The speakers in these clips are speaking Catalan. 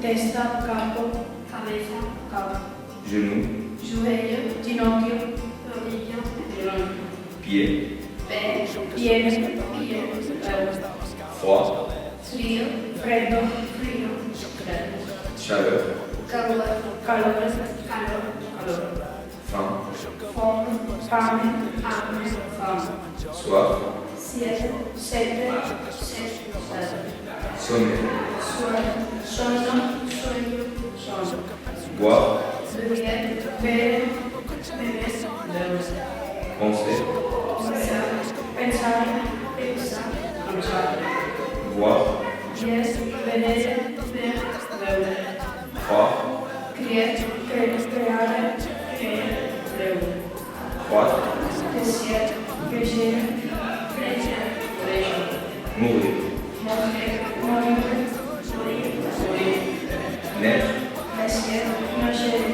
testa, capo, cabeza, cap, genou, joelho, ginocchio, rodilla, pied, pé, piede, froid, frío, freddo, chaleur, calor, calor, faim, fome, fame, soif, sete, sommeil, sonno, boire, bere, penser, pensare, voir, vedere, croire, creare, croître, crescere, mourir, morire, naître, nascere.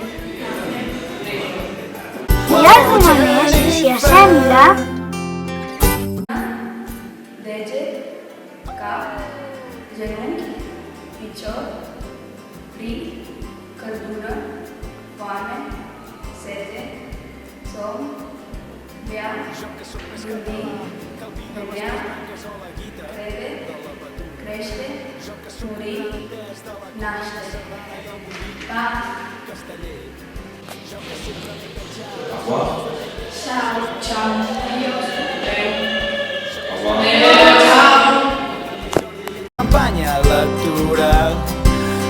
Hi ha alguna més que s'hi assembla? dèget, cap, genoll, pitjor, crit, cardura, fame, sete, som, via, rodí, doblar, crede, créixer, morir, nàixer, pa, au revoir, Ciao, adiós. au revoir. Campanya electoral.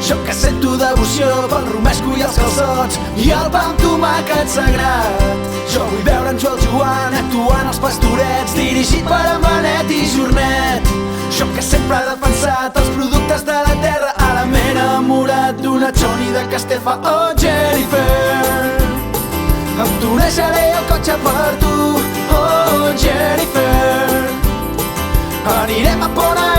Jo que sento devoció pel romesco i els calçots i el pa amb tomàquet sagrat. Jo vull veure en Joan actuant als Pastorets, dirigit per en Benet i Jornet. Jo que sempre he defensat els productes de la terra, ara m'he enamorat d'una Choni de Castefa. Oh, Jennifer, em torejaré el cotxe per tu. Oh, Jennifer, anirem a por ahí